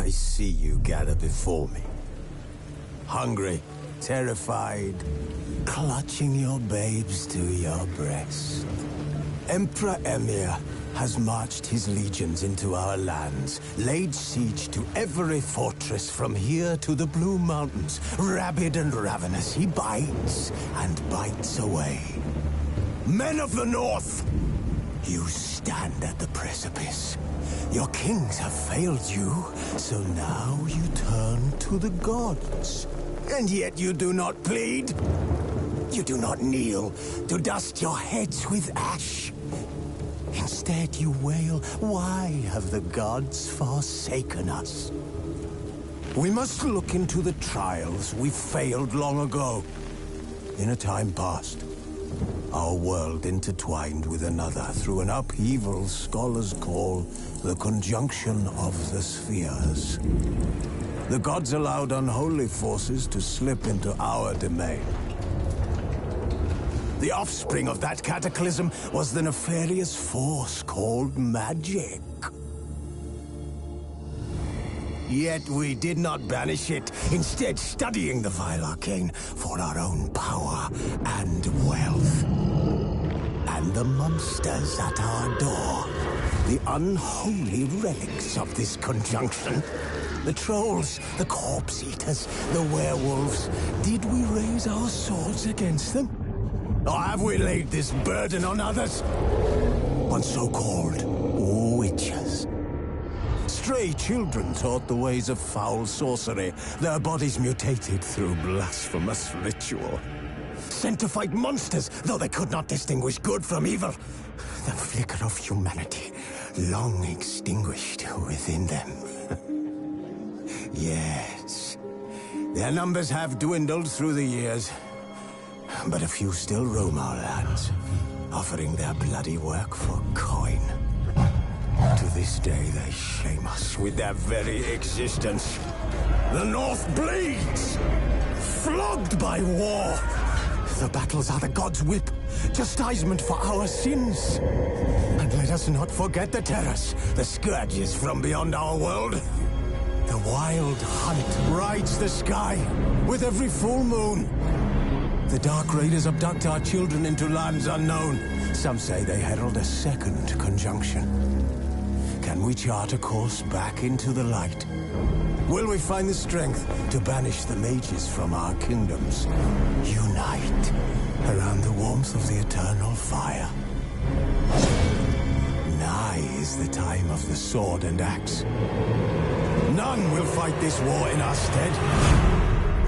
I see you gather before me. Hungry, terrified, clutching your babes to your breast. Emperor Emir has marched his legions into our lands, laid siege to every fortress from here to the Blue Mountains. Rabid and ravenous, he bites and bites away. Men of the North, you stand at the precipice. Your kings have failed you, so now you turn to the gods. And yet you do not plead. You do not kneel to dust your heads with ash. Instead you wail, why have the gods forsaken us? We must look into the trials we failed long ago. In a time past, our world intertwined with another through an upheaval scholars call the conjunction of the spheres. The gods allowed unholy forces to slip into our domain. The offspring of that cataclysm was the nefarious force called magic. Yet we did not banish it, instead studying the vile arcane for our own power and wealth. And the monsters at our door, the unholy relics of this conjunction. The trolls, the corpse-eaters, the werewolves. Did we raise our swords against them? Or have we laid this burden on others? On so-called witches. Stray children taught the ways of foul sorcery, their bodies mutated through blasphemous ritual. Sent to fight monsters, though they could not distinguish good from evil. The flicker of humanity, long extinguished within them. Yes, their numbers have dwindled through the years. But a few still roam our lands, offering their bloody work for coin. To this day, they shame us with their very existence. The North bleeds, flogged by war. The battles are the gods' whip, chastisement for our sins. And let us not forget the terrors, the scourges from beyond our world. The wild hunt rides the sky with every full moon. The Dark Raiders abduct our children into lands unknown. Some say they herald a second conjunction. Can we chart a course back into the light? Will we find the strength to banish the mages from our kingdoms? Unite around the warmth of the eternal fire. Nigh is the time of the sword and axe. None will fight this war in our stead.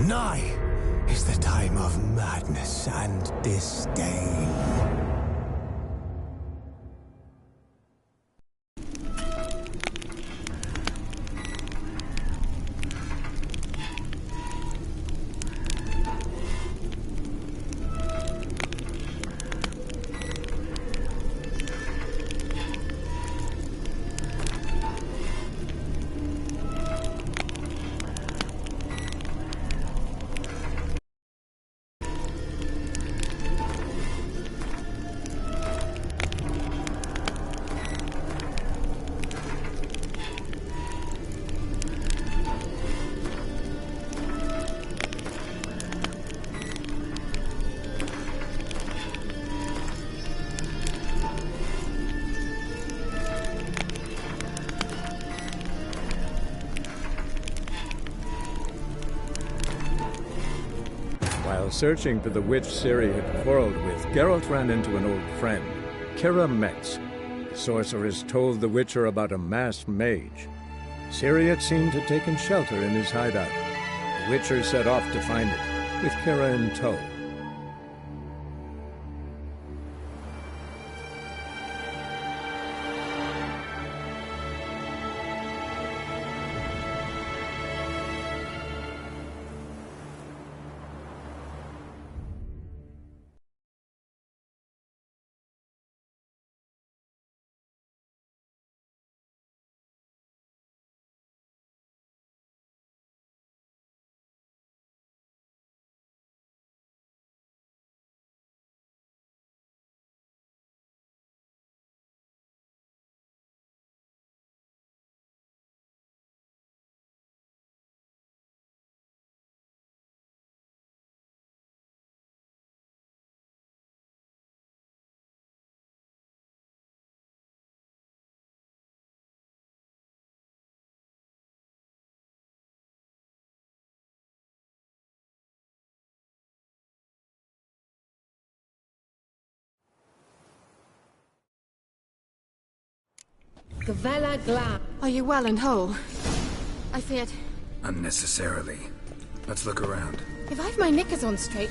Nigh is the time of madness and disdain. While searching for the witch Ciri had quarreled with, Geralt ran into an old friend, Kira Metz. The sorceress told the Witcher about a masked mage. Ciri had seemed to have taken shelter in his hideout. The Witcher set off to find it, with Kira in tow. Gvella Glam. Are you well and whole? I feared... Unnecessarily. Let's look around. If I've my knickers on straight...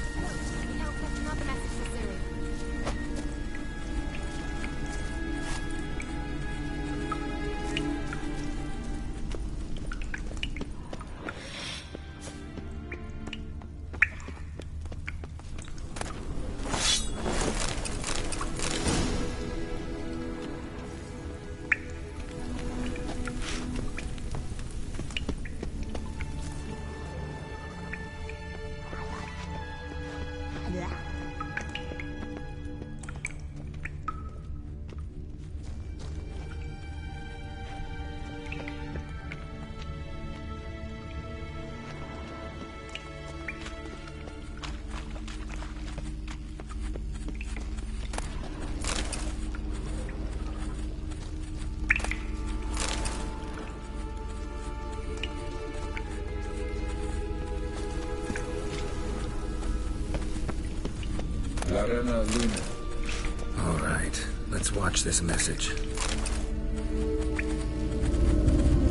All right, let's watch this message.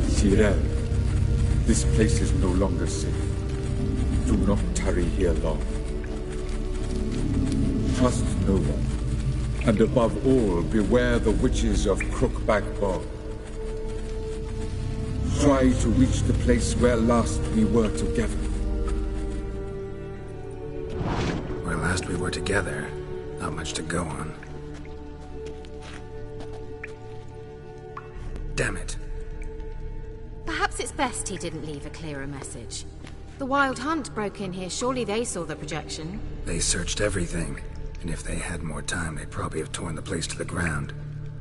Cyril, this place is no longer safe. Do not tarry here long. Trust no one. And above all, beware the witches of Crookback Bog. Try to reach the place where last we were together. Where last we were together, not much to go on. Damn it. Perhaps it's best he didn't leave a clearer message. The Wild Hunt broke in here. Surely they saw the projection. They searched everything, and if they had more time, they'd probably have torn the place to the ground.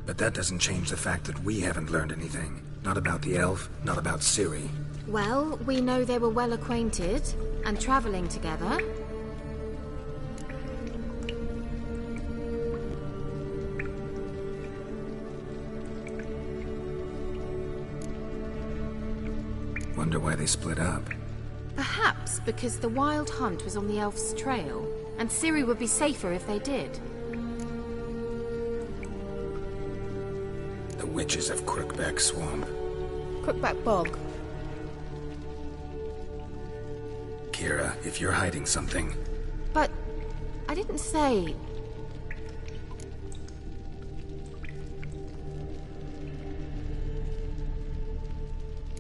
But that doesn't change the fact that we haven't learned anything. Not about the elf, not about Ciri. Well, we know they were well acquainted, and traveling together. Wonder why they split up. Perhaps because the Wild Hunt was on the elf's trail, and Ciri would be safer if they did. The witches of Crookback Swamp. Crookback Bog. Kira, if you're hiding something... But... I didn't say...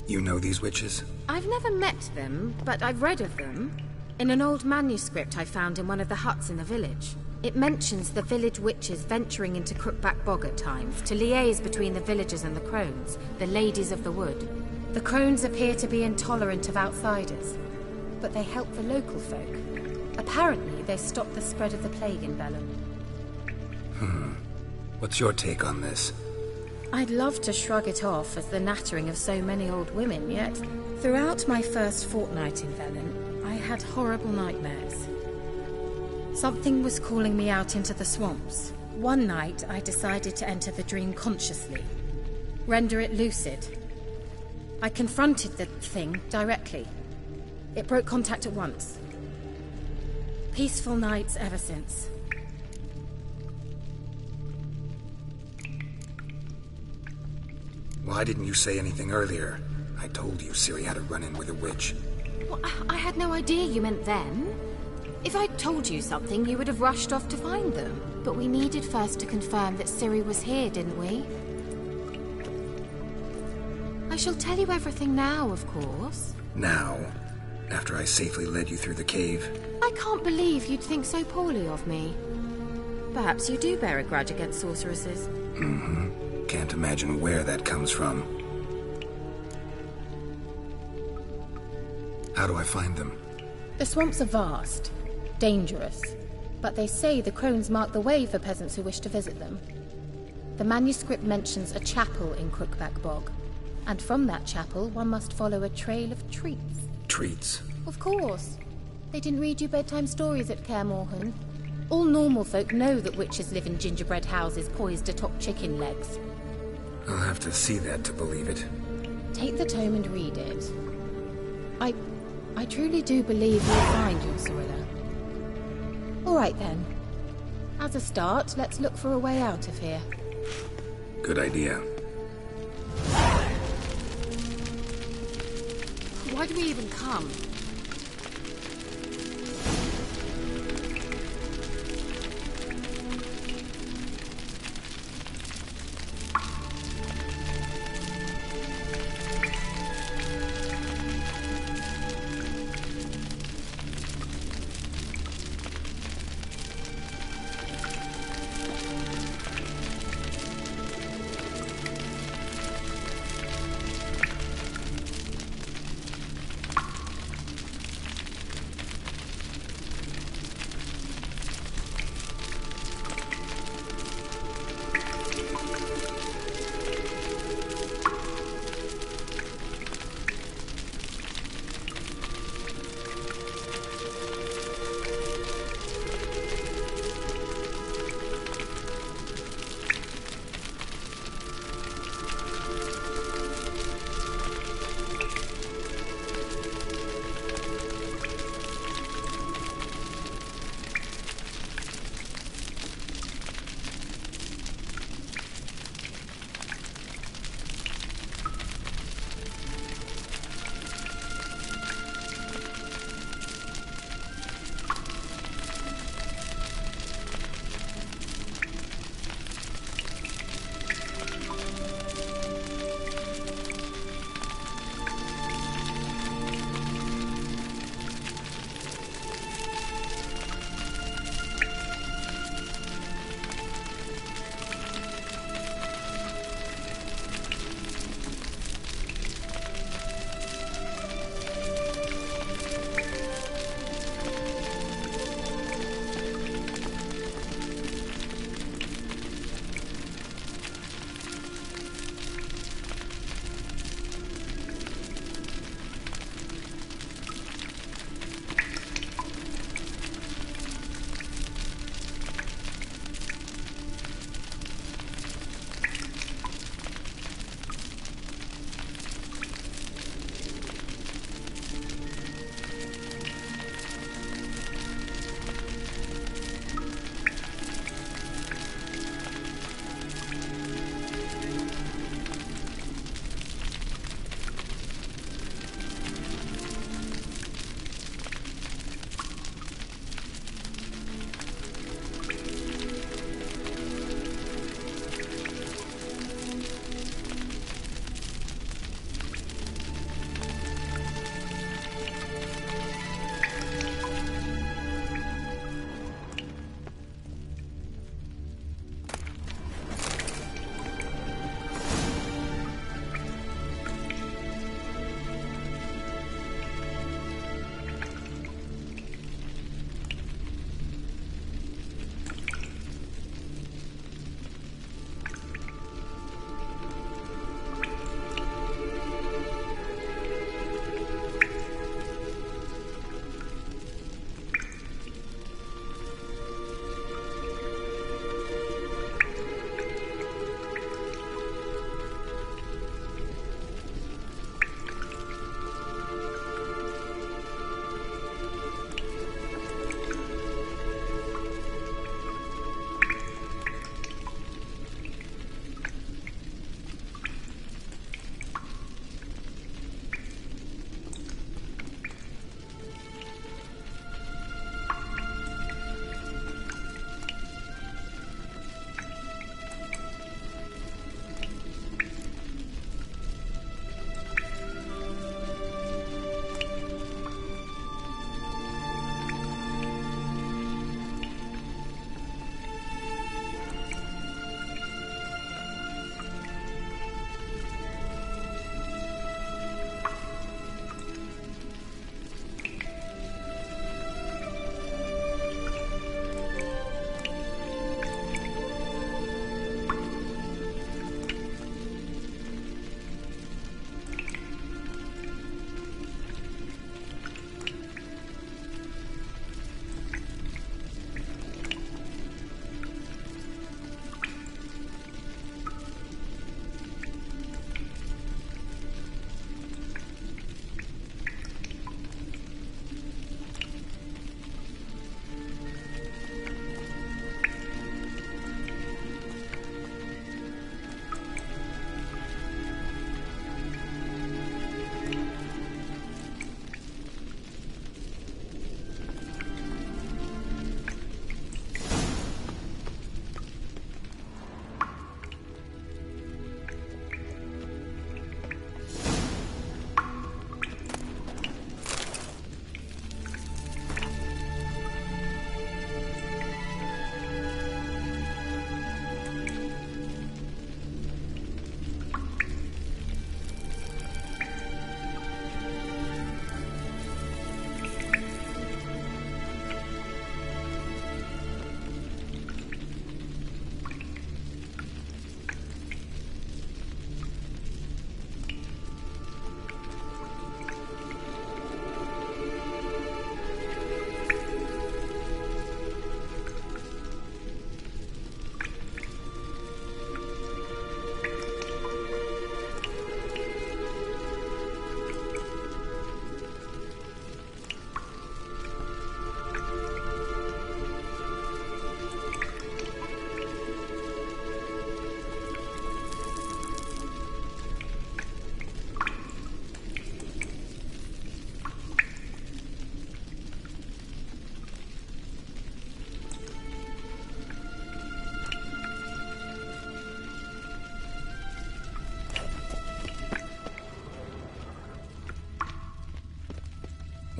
You know these witches? I've never met them, but I've read of them. In an old manuscript I found in one of the huts in the village. It mentions the village witches venturing into Crookback Bog at times to liaise between the villagers and the crones, the ladies of the wood. The crones appear to be intolerant of outsiders, but they help the local folk. Apparently, they stop the spread of the plague in Bellum. What's your take on this? I'd love to shrug it off as the nattering of so many old women, yet throughout my first fortnight in Velen, I had horrible nightmares. Something was calling me out into the swamps. One night, I decided to enter the dream consciously, render it lucid. I confronted the thing directly. It broke contact at once. Peaceful nights ever since. Why didn't you say anything earlier? I told you Ciri had a run-in with a witch. Well, I had no idea you meant them. If I'd told you something, you would have rushed off to find them. But we needed first to confirm that Ciri was here, didn't we? I shall tell you everything now, of course. Now? After I safely led you through the cave? I can't believe you'd think so poorly of me. Perhaps you do bear a grudge against sorceresses. Can't imagine where that comes from. How do I find them? The swamps are vast, dangerous, but they say the crones mark the way for peasants who wish to visit them. The manuscript mentions a chapel in Crookback Bog, and from that chapel one must follow a trail of treats. Treats? Of course. They didn't read you bedtime stories at Kaer Morhen. All normal folk know that witches live in gingerbread houses poised atop chicken legs. I'll have to see that to believe it. Take the tome and read it. I truly do believe you'll find your Sorilla. All right then. As a start, let's look for a way out of here. Good idea. Why do we even come?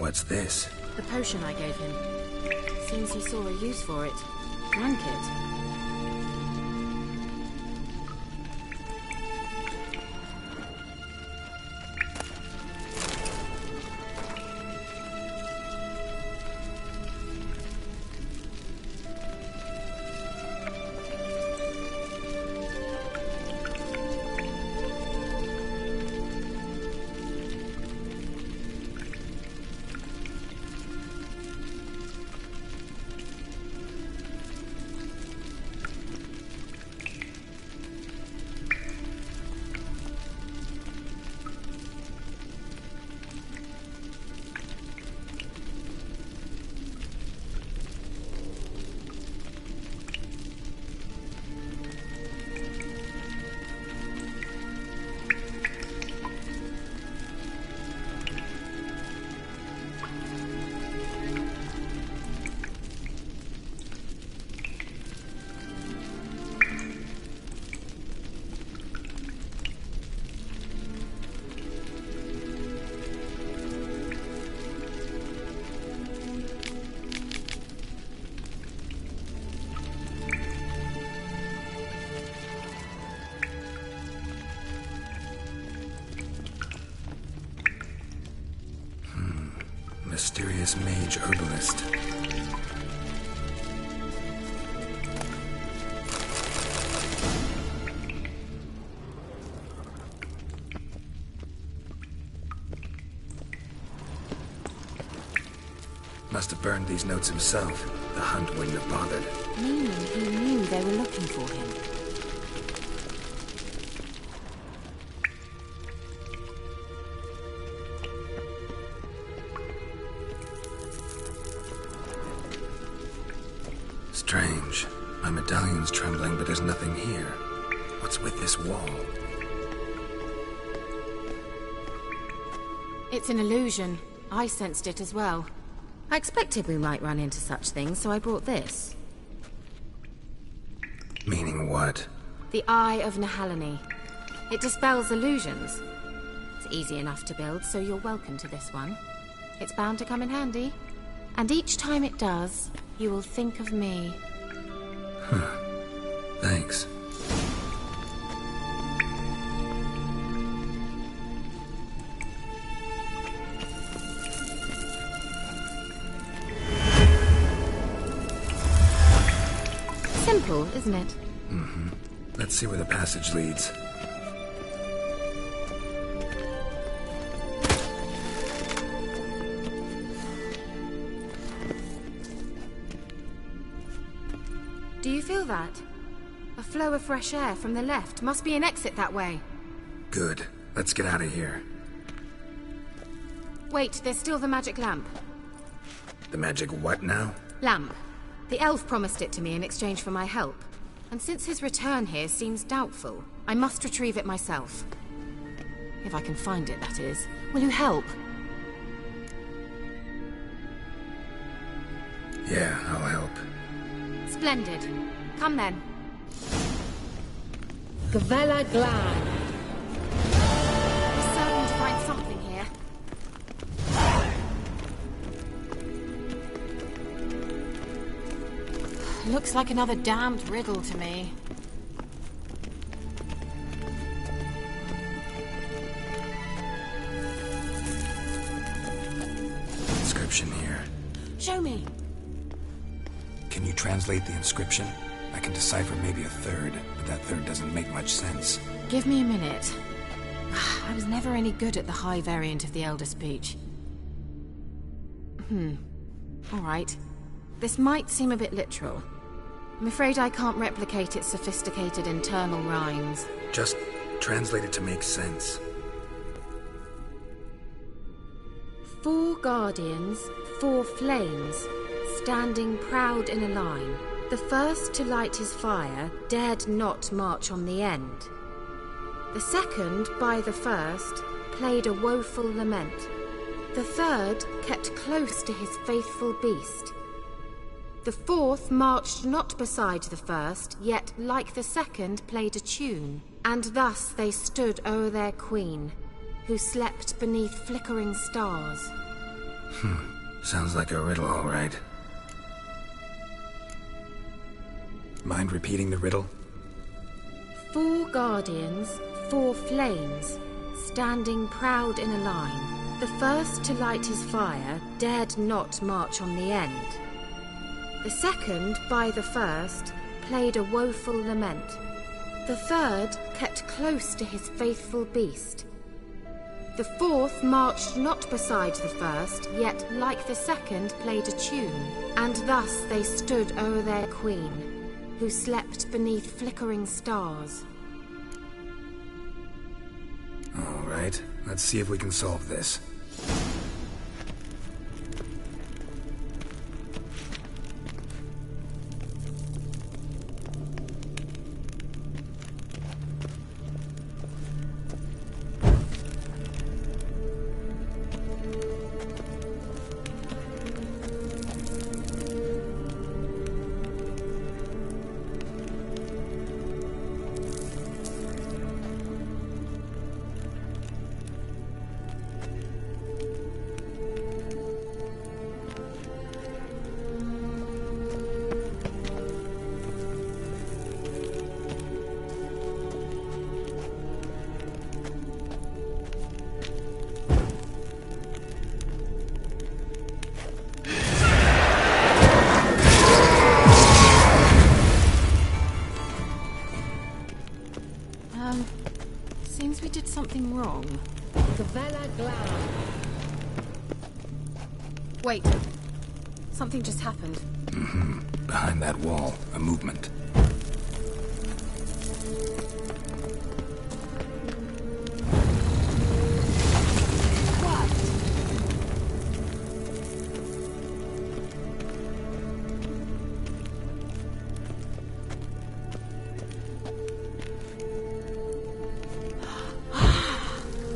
What's this? The potion I gave him. Seems he saw a use for it. Drank it. Mysterious mage herbalist. Must have burned these notes himself. The Hunt wouldn't have bothered. Meaning he knew they were looking for him. Strange. My medallion's trembling, but there's nothing here. What's with this wall? It's an illusion. I sensed it as well. I expected we might run into such things, so I brought this. Meaning what? The Eye of Nehaleni. It dispels illusions. It's easy enough to build, so you're welcome to this one. It's bound to come in handy. And each time it does, you will think of me. Huh. Thanks. Simple, isn't it? Mm-hmm. Let's see where the passage leads. Do you feel that? A flow of fresh air from the left. Must be an exit that way. Good. Let's get out of here. Wait, there's still the magic lamp. The magic what now? Lamp. The elf promised it to me in exchange for my help. And since his return here seems doubtful, I must retrieve it myself. If I can find it, that is. Will you help? Yeah, I'll help. Splendid. Come then. Gavella Glan. We're certain to find something here. Looks like another damned riddle to me. Inscription here. Show me. Can you translate the inscription? I can decipher maybe a third, but that third doesn't make much sense. Give me a minute. I was never any good at the high variant of the Elder Speech. All right. This might seem a bit literal. I'm afraid I can't replicate its sophisticated internal rhymes. Just translate it to make sense. 4 guardians, 4 flames, standing proud in a line. The first to light his fire dared not march on the end. The second, by the first, played a woeful lament. The third kept close to his faithful beast. The fourth marched not beside the first, yet, like the second, played a tune. And thus they stood o'er their queen, who slept beneath flickering stars. Sounds like a riddle, all right. Mind repeating the riddle? 4 guardians, 4 flames, standing proud in a line. The first to light his fire dared not march on the end. The second, by the first, played a woeful lament. The third kept close to his faithful beast. The fourth marched not beside the first, yet like the second played a tune. And thus they stood o'er their queen, who slept beneath flickering stars. All right, let's see if we can solve this. Seems we did something wrong. Wait. Something just happened. Behind that wall, a movement.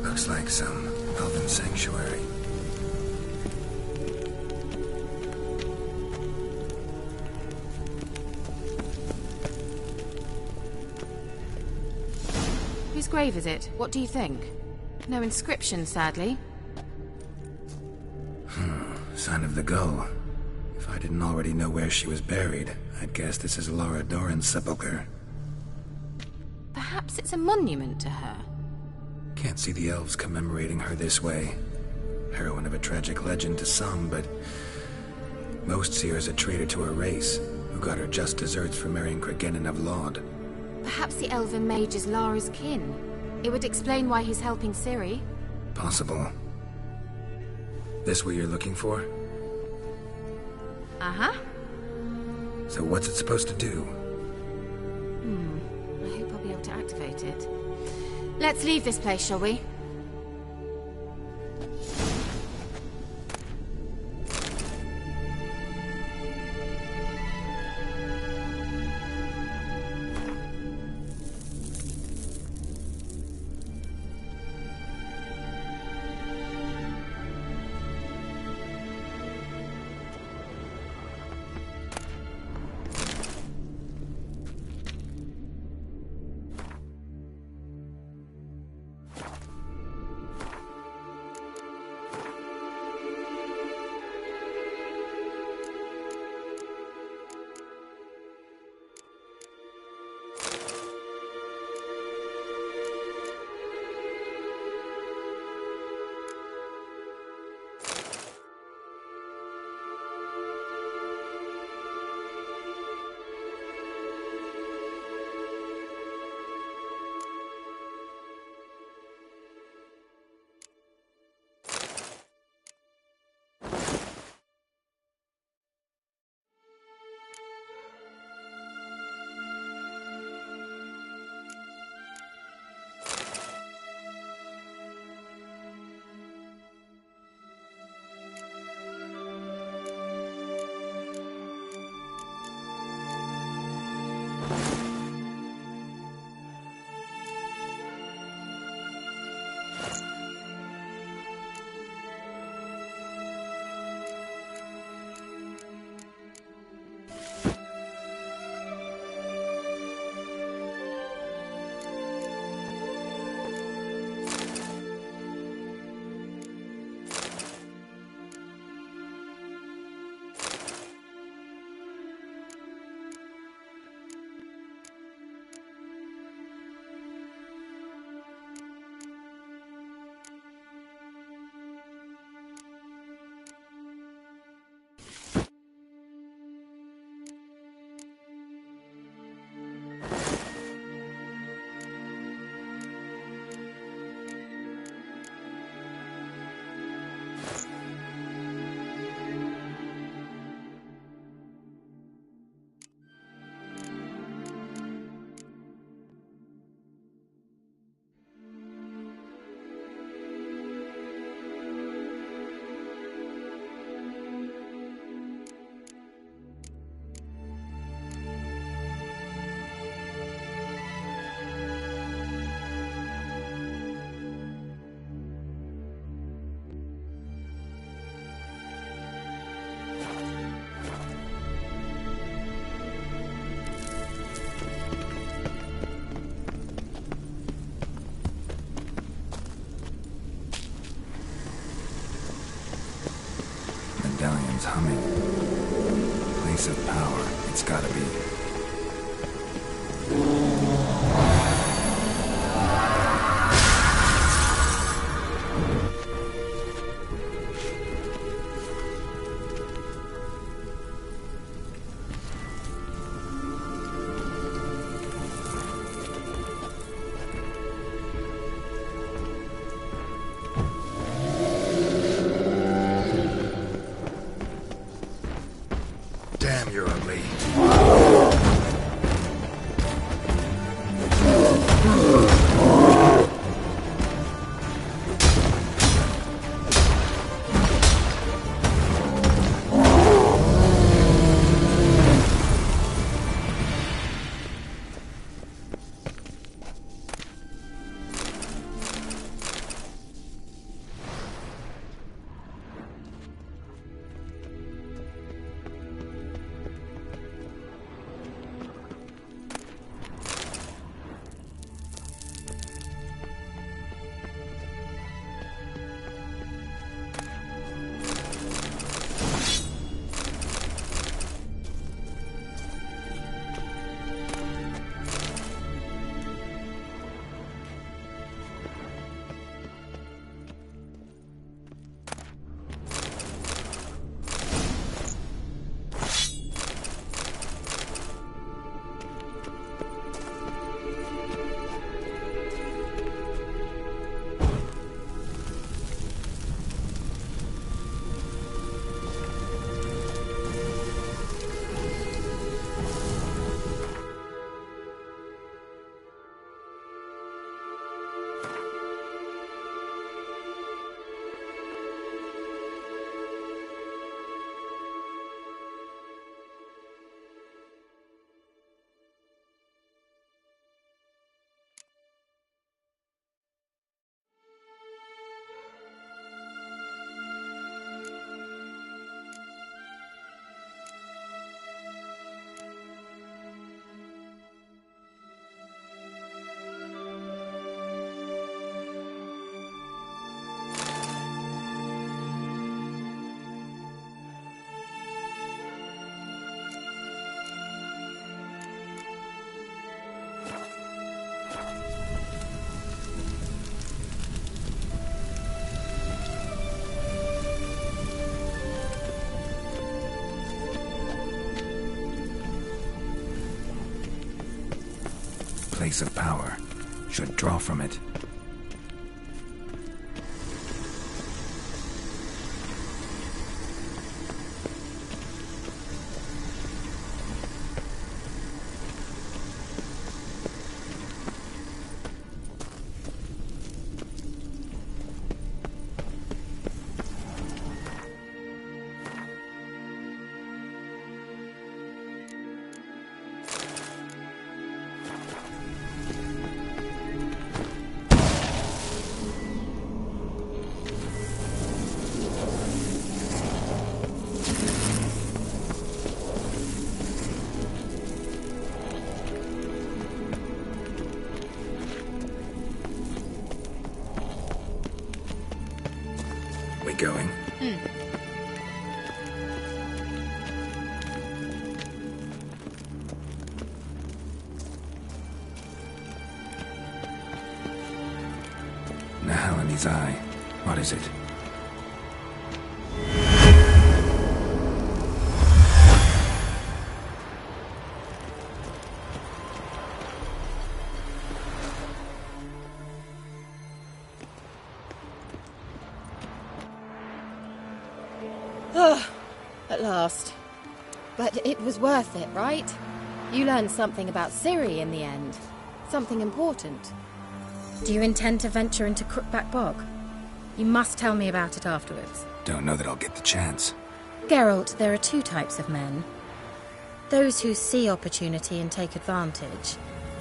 Looks like some elven sanctuary. Whose grave is it? What do you think? No inscription, sadly. Sign of the gull. If I didn't already know where she was buried, I'd guess this is Laura Doran's sepulcher. Perhaps it's a monument to her. Can't see the elves commemorating her this way. Heroine of a tragic legend to some, but most see her as a traitor to her race, who got her just deserts for marrying Cregennan of Laud. Perhaps the elven mage is Lara's kin. It would explain why he's helping Ciri. Possible. This what you're looking for? Uh-huh. So what's it supposed to do? I hope I'll be able to activate it. Let's leave this place, shall we? humming. Place of power. It's gotta be. Damn, you're ugly. Place of power. Should draw from it. We going? Nahalani's eye. What is it? At last. But it was worth it, right? You learned something about Ciri in the end. Something important. Do you intend to venture into Crookback Bog? You must tell me about it afterwards. Don't know that I'll get the chance. Geralt, there are two types of men. Those who see opportunity and take advantage,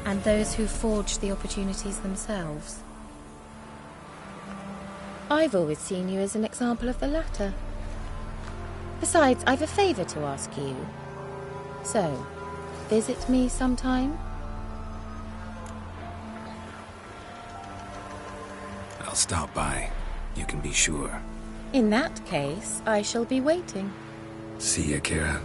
and those who forge the opportunities themselves. I've always seen you as an example of the latter. Besides, I've a favour to ask you. So, visit me sometime? I'll stop by. You can be sure. In that case, I shall be waiting. See ya, Kira.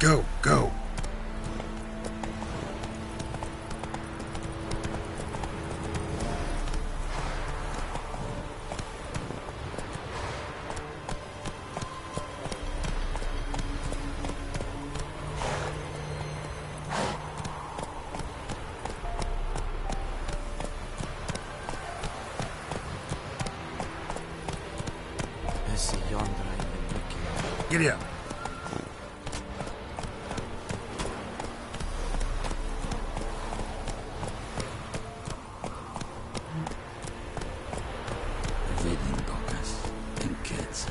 Go, go. Giddy up. Living bocas and kids.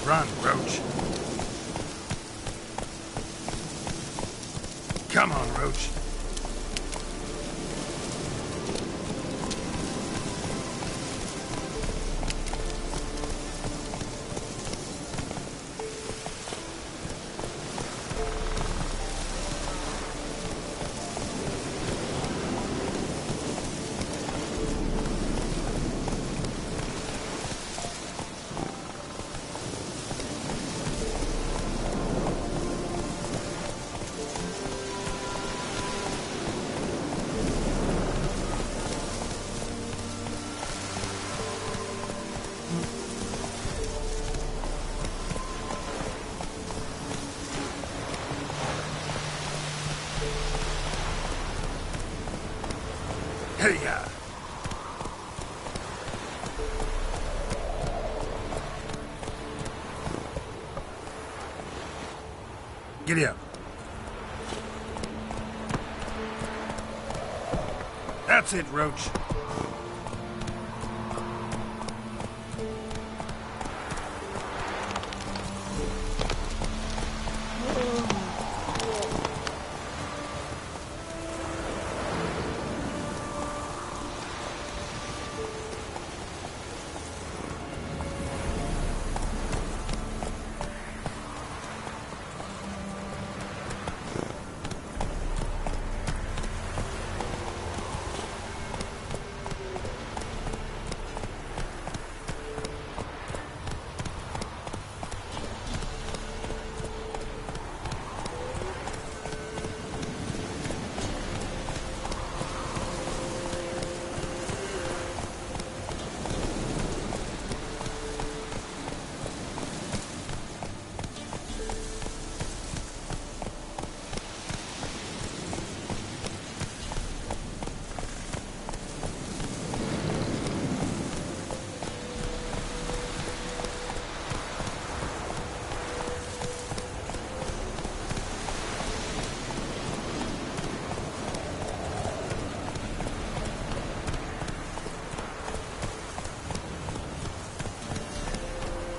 Run, Roach. Come on, Roach. Hey, Giddy up. That's it, Roach.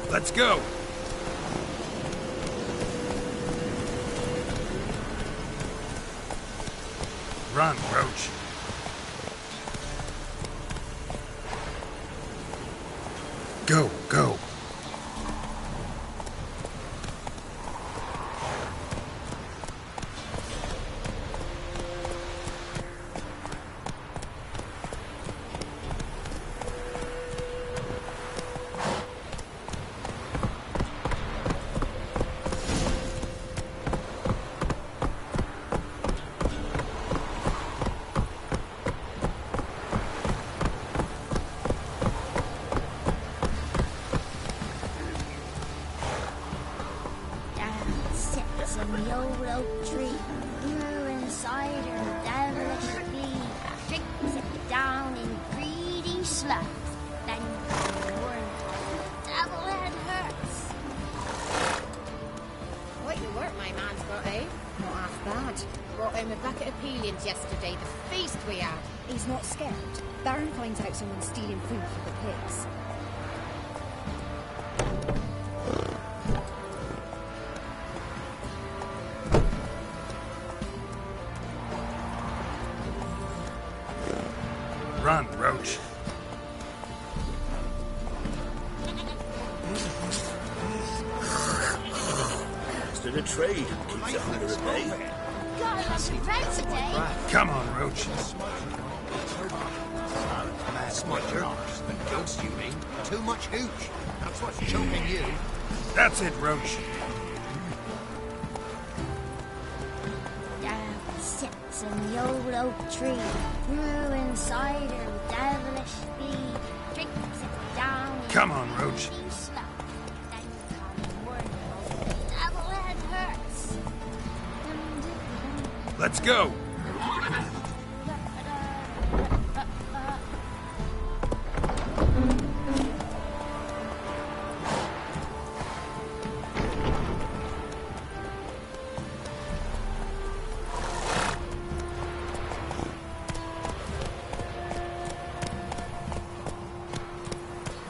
Let's go. Run, Roach. Go, go. Yesterday, the feast we had. He's not scared. Baron finds out someone's stealing food for the pigs. Run, Roach. To the trade keeps the hunger at bay. Got a lucky bread today. Come on, Roach. Smudge your arse. The ghost, you mean? Too much hooch. That's what's choking you. That's it, Roach. Down sits in the old oak tree, brewing cider with devilish speed. Drinks it down. Come on, Roach. Slow. Then come word of the devil head hurts. Let's go.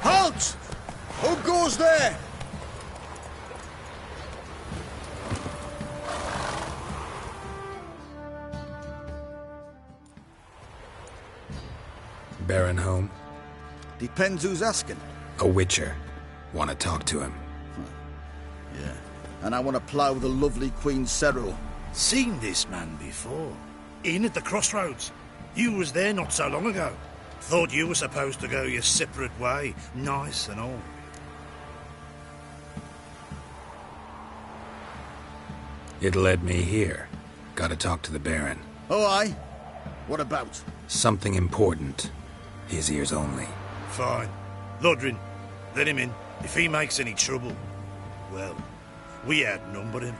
Halt! Who goes there? Baron home? Depends who's asking. A witcher. Want to talk to him. Yeah. And I want to plough the lovely Queen Cero. Seen this man before. In at the crossroads. You was there not so long ago. Thought you were supposed to go your separate way, nice and all. It led me here. Gotta talk to the Baron. Oh, aye? What about? Something important. His ears only. Fine. Lodrin, let him in. If he makes any trouble, well, we outnumber him.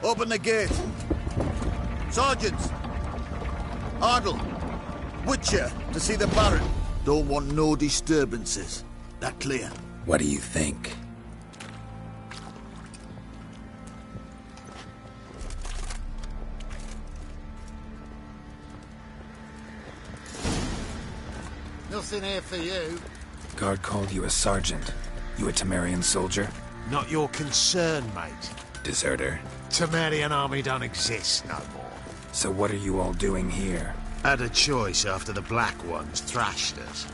Open the gate. Sergeants! Ardle! Witcher, to see the Baron. Don't want no disturbances. That clear? What do you think? Nothing here for you. Guard called you a sergeant. You a Temerian soldier? Not your concern, mate. Deserter. Temerian army don't exist no more. So what are you all doing here? Had a choice after the Black Ones thrashed us.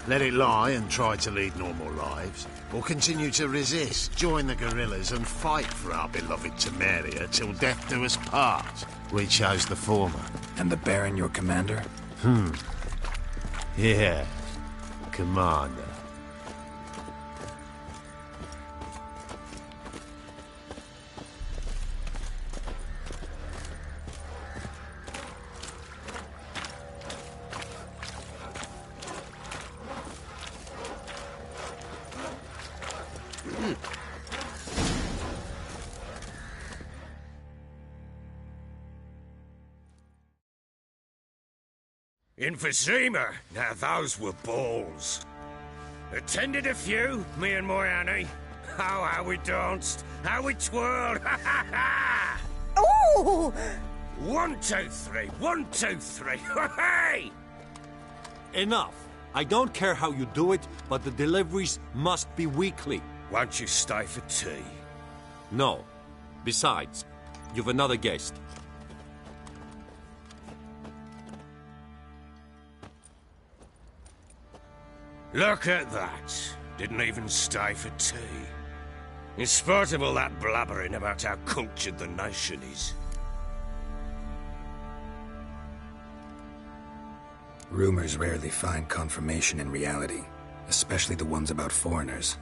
Let it lie and try to lead normal lives, or continue to resist, join the guerrillas and fight for our beloved Temeria till death do us part. We chose the former. And the Baron your commander? Yeah, commander. Emphysema. Now those were balls. Attended a few, me and my Annie. Oh, how we danced, how we twirled, ha ha ha! Ooh! 1, 2, 3, 1, 2, 3, hey! Enough. I don't care how you do it, but the deliveries must be weekly. Won't you stay for tea? No. Besides, you've another guest. Look at that. Didn't even stay for tea. In spite of all that blabbering about how cultured the nation is. Rumors rarely find confirmation in reality, especially the ones about foreigners.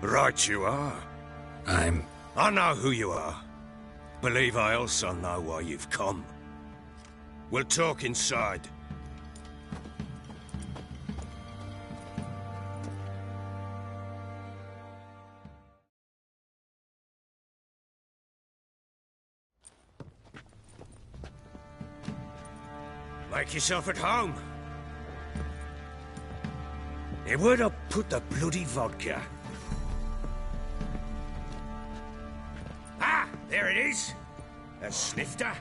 Right you are. I know who you are. Believe I also know why you've come. We'll talk inside. Make yourself at home. Hey, where'd I put the bloody vodka? Ah, there it is. A snifter.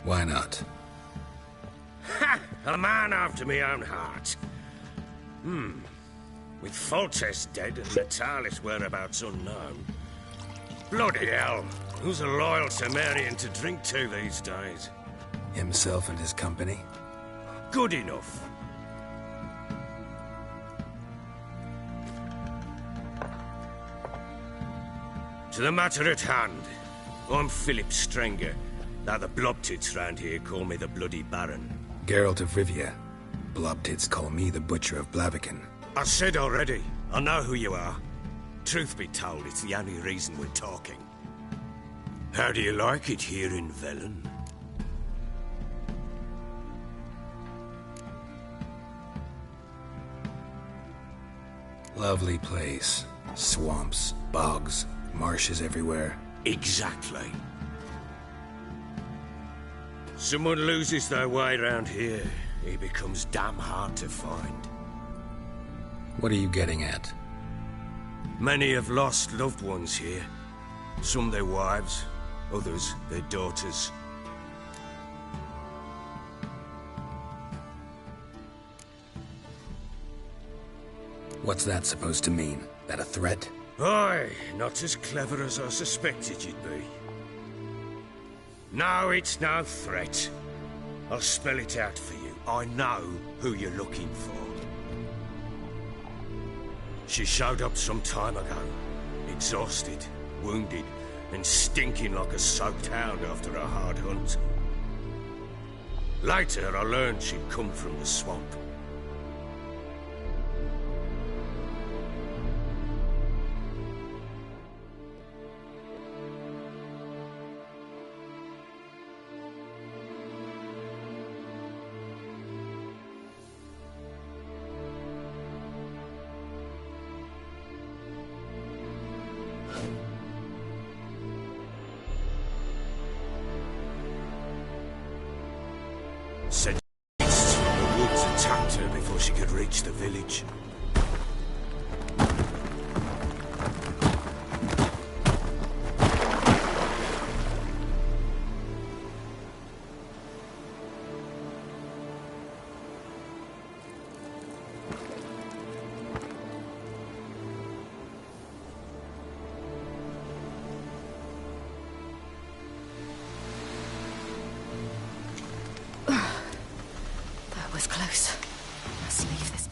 Why not? Ha! A man after my own heart. With Foltest dead and Natalis whereabouts unknown. Bloody hell, who's a loyal Temerian to drink to these days? Himself and his company? Good enough. To the matter at hand. I'm Philip Strenger. Now the blobtits round here call me the Bloody Baron. Geralt of Rivia. Blobtits call me the Butcher of Blaviken. I said already, I know who you are. Truth be told, it's the only reason we're talking. How do you like it here in Velen? Lovely place. Swamps, bogs, marshes everywhere. Exactly. Someone loses their way around here, he becomes damn hard to find. What are you getting at? Many have lost loved ones here. Some their wives, others their daughters. What's that supposed to mean? That a threat? Aye, not as clever as I suspected you'd be. No, it's no threat. I'll spell it out for you. I know who you're looking for. She showed up some time ago. Exhausted, wounded, and stinking like a soaked hound after a hard hunt. Later, I learned she'd come from the swamp. Said the woods attacked her before she could reach the village. Was close. Let's leave this.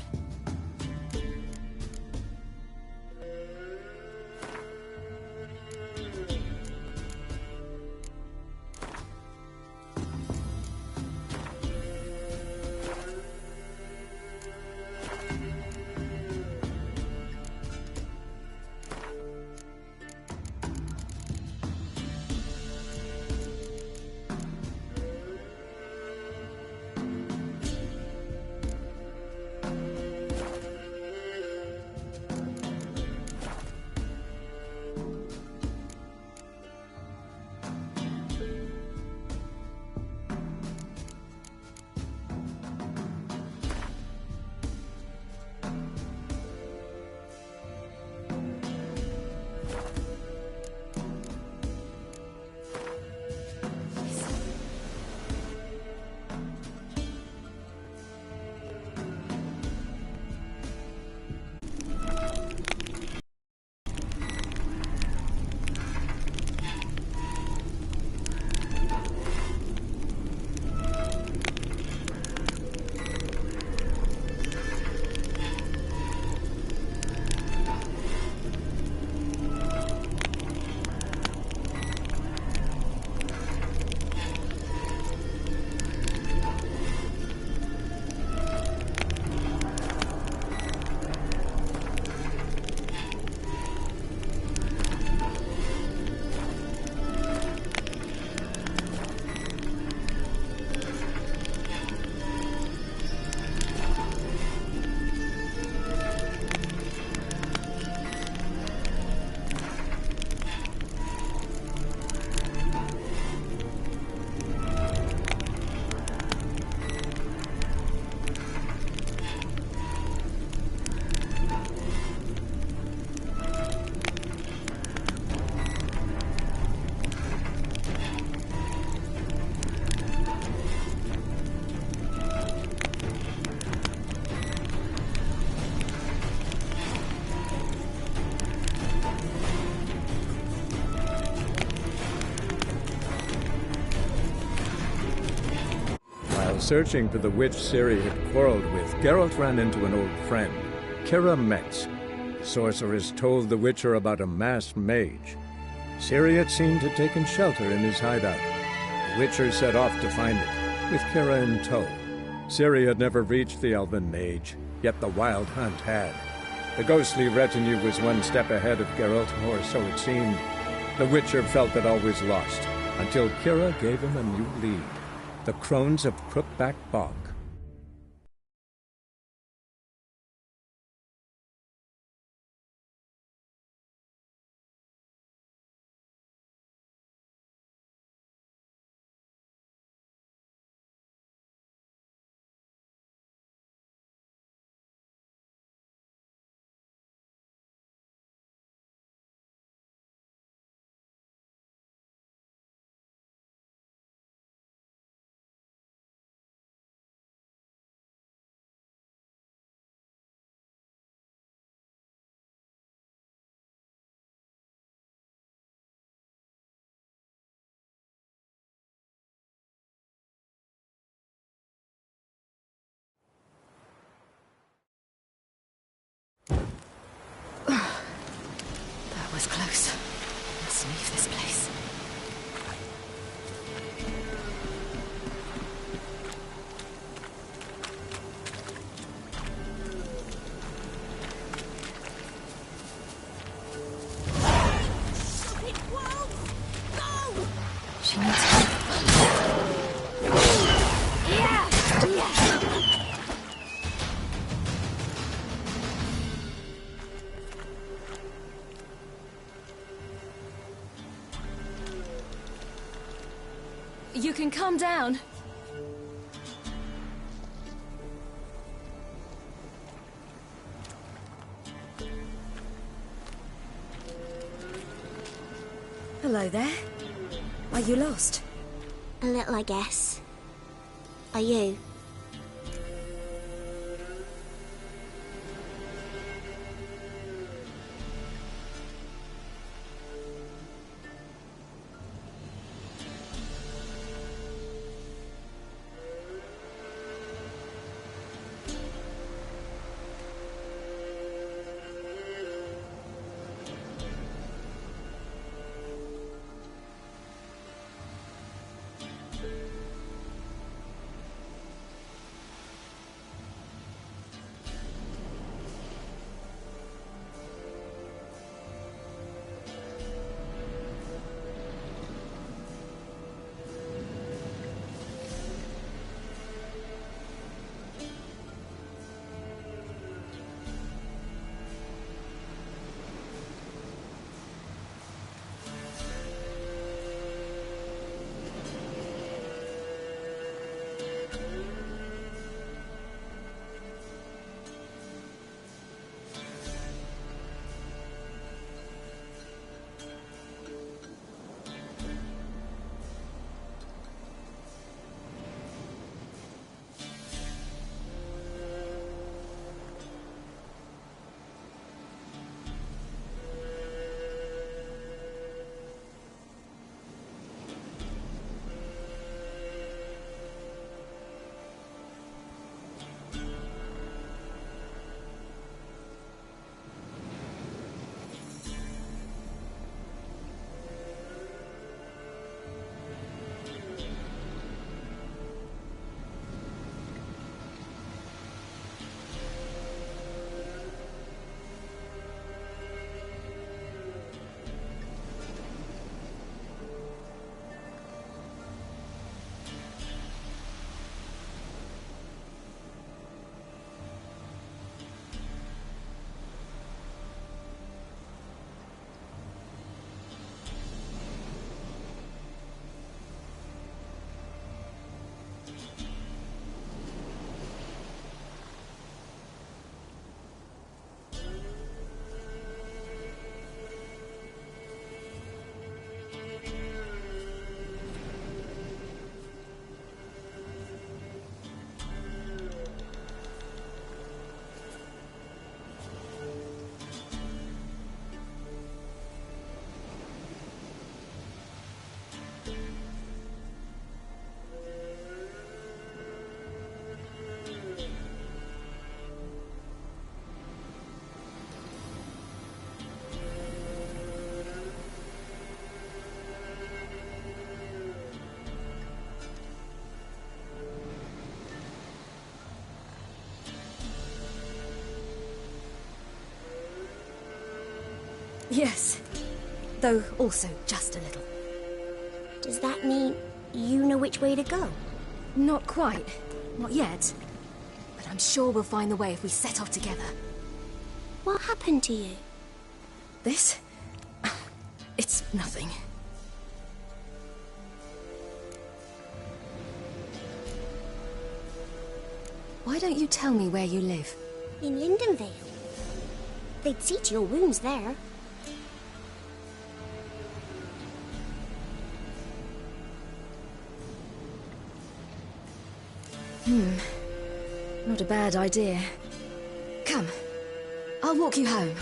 searching for the witch Ciri had quarreled with, Geralt ran into an old friend, Kira Metz. The sorceress told the Witcher about a masked mage. Ciri had seemed to have taken shelter in his hideout. The Witcher set off to find it, with Kira in tow. Ciri had never reached the elven mage, yet the Wild Hunt had. The ghostly retinue was one step ahead of Geralt, or so it seemed. The Witcher felt that all was lost, until Kira gave him a new lead. The Crones of Crookback Bog. That was close. Let's leave this place. She needs help. You can calm down. Hello there. Are you lost? A little, I guess. Are you? Yes. Though also just a little. Does that mean you know which way to go? Not quite. Not yet. But I'm sure we'll find the way if we set off together. What happened to you? This? It's nothing. Why don't you tell me where you live? In Lindenvale. They'd see to your wounds there. Not a bad idea. Come. I'll walk you home.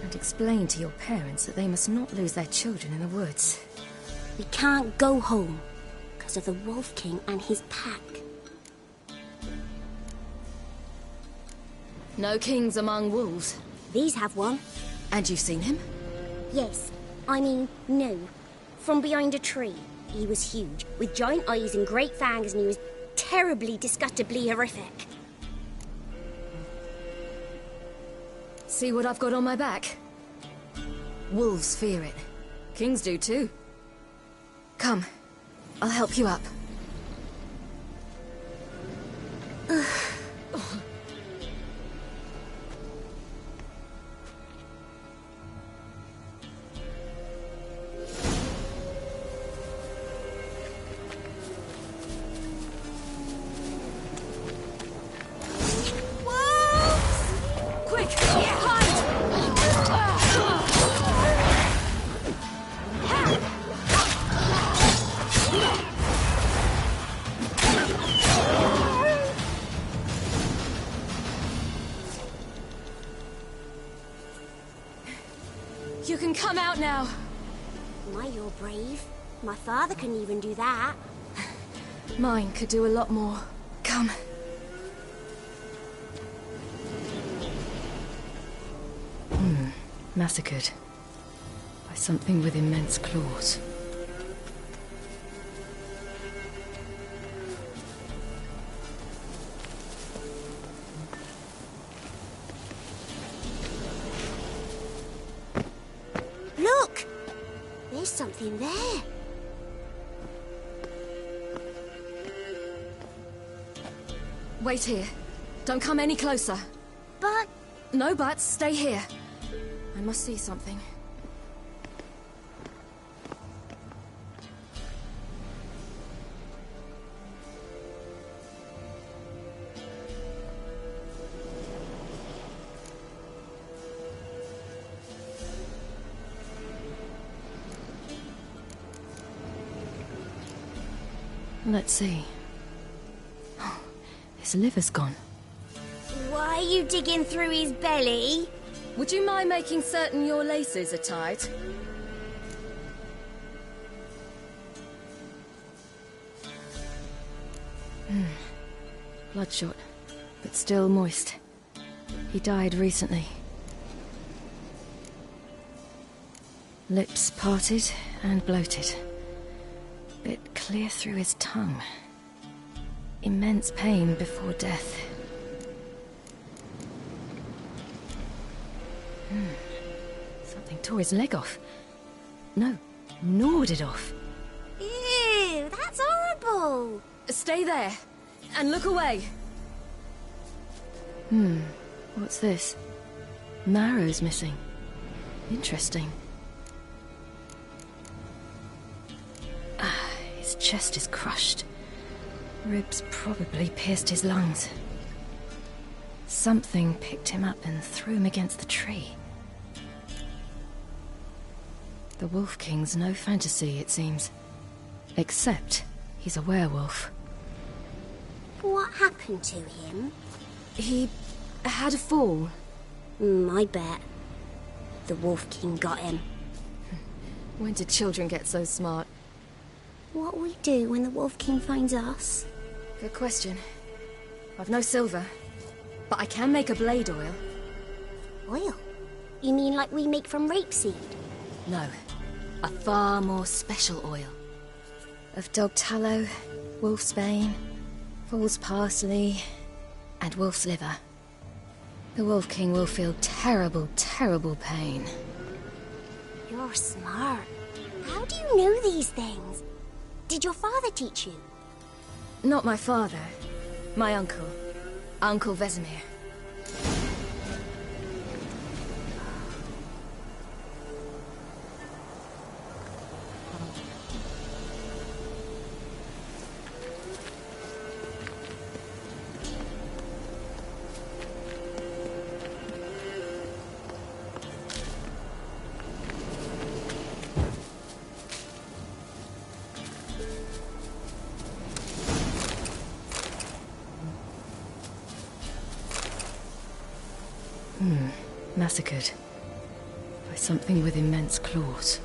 And explain to your parents that they must not lose their children in the woods. We can't go home because of the Wolf King and his pack. No kings among wolves. These have one. And you've seen him? Yes. I mean, no. From behind a tree. He was huge, with giant eyes and great fangs, and he was terribly, disgustingly horrific. See what I've got on my back? Wolves fear it. Kings do too. Come. I'll help you up. You can come out now. My, you're brave. My father couldn't even do that. Mine could do a lot more. Come. Massacred. By something with immense claws. Look! There's something there. Wait here. Don't come any closer. But... No buts. Stay here. I must see something. Let's see. Oh, his liver's gone. Why are you digging through his belly? Would you mind making certain your laces are tied? Bloodshot, but still moist. He died recently. Lips parted and bloated. Bit clear through his tongue. Immense pain before death. Something tore his leg off. No, gnawed it off. Ew, that's horrible. Stay there, and look away. What's this? Marrow's missing. Interesting. His chest is crushed. Ribs probably pierced his lungs. Something picked him up and threw him against the tree. The Wolf King's no fantasy, it seems. Except he's a werewolf. What happened to him? He had a fall. I bet. The Wolf King got him. When did children get so smart? What will we do when the Wolf King finds us? Good question. I've no silver, but I can make a blade oil. Oil? You mean like we make from rapeseed? No, a far more special oil. Of dog tallow, wolf's bane, fool's parsley, and wolf's liver. The Wolf King will feel terrible, terrible pain. You're smart. How do you know these things? Did your father teach you? Not my father. My uncle. Uncle Vesemir. Massacred by something with immense claws.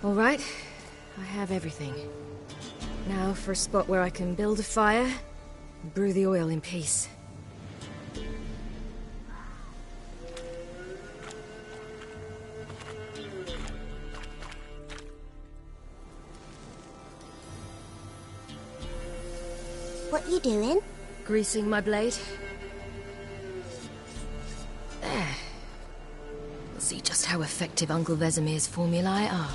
All right, I have everything. Now for a spot where I can build a fire and brew the oil in peace. What you doing? Greasing my blade. There. We'll see just how effective Uncle Vesemir's formulae are.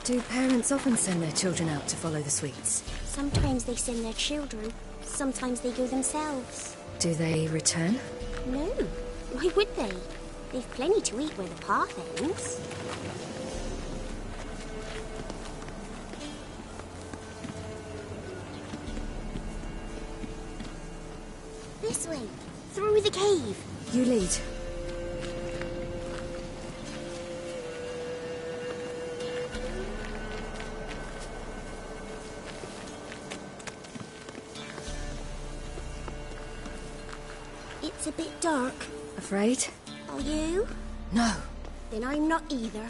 Do parents often send their children out to follow the sweets? Sometimes they send their children, sometimes they go themselves. Do they return? No. Why would they? They've plenty to eat where the path ends. This way, through the cave. You lead. It's a bit dark. Afraid? Are you? No. Then I'm not either.